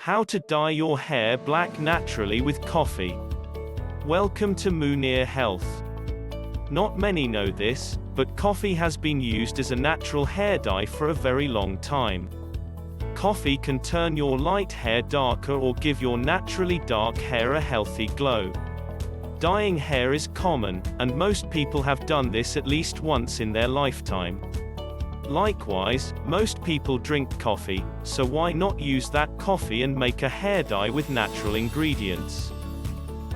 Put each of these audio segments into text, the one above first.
How to dye your hair black naturally with coffee. Welcome to Munir Health. Not many know this, but coffee has been used as a natural hair dye for a very long time. Coffee can turn your light hair darker or give your naturally dark hair a healthy glow. Dyeing hair is common, and most people have done this at least once in their lifetime. Likewise, most people drink coffee, so why not use that coffee and make a hair dye with natural ingredients?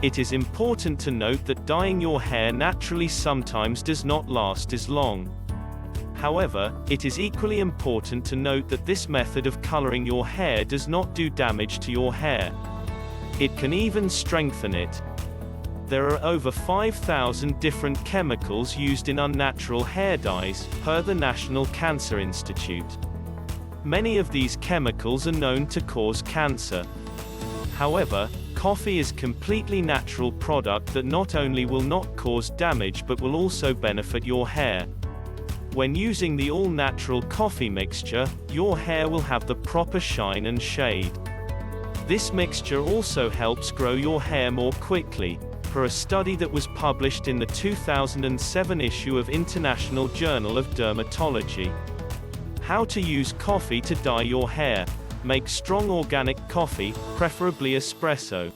It is important to note that dyeing your hair naturally sometimes does not last as long. However, it is equally important to note that this method of coloring your hair does not do damage to your hair. It can even strengthen it. There are over 5,000 different chemicals used in unnatural hair dyes, per the National Cancer Institute. Many of these chemicals are known to cause cancer. However, coffee is a completely natural product that not only will not cause damage but will also benefit your hair. When using the all-natural coffee mixture, your hair will have the proper shine and shade. This mixture also helps grow your hair more quickly, per a study that was published in the 2007 issue of International Journal of Dermatology. How to use coffee to dye your hair. Make strong organic coffee, preferably espresso.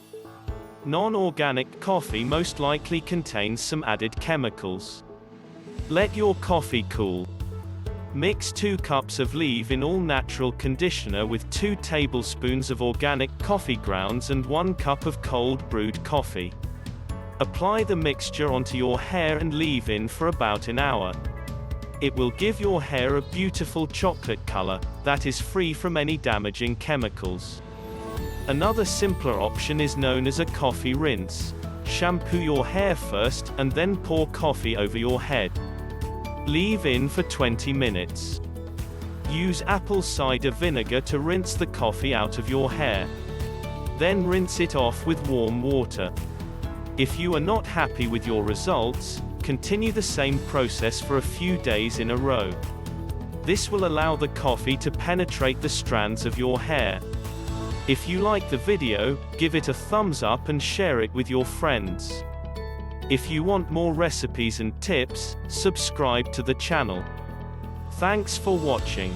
Non-organic coffee most likely contains some added chemicals. Let your coffee cool. Mix 2 cups of leave-in all-natural conditioner with 2 tablespoons of organic coffee grounds and 1 cup of cold brewed coffee. Apply the mixture onto your hair and leave in for about an hour. It will give your hair a beautiful chocolate color, that is free from any damaging chemicals. Another simpler option is known as a coffee rinse. Shampoo your hair first, and then pour coffee over your head. Leave in for 20 minutes. Use apple cider vinegar to rinse the coffee out of your hair. Then rinse it off with warm water. If you are not happy with your results, continue the same process for a few days in a row. This will allow the coffee to penetrate the strands of your hair. If you like the video, give it a thumbs up and share it with your friends. If you want more recipes and tips, subscribe to the channel. Thanks for watching.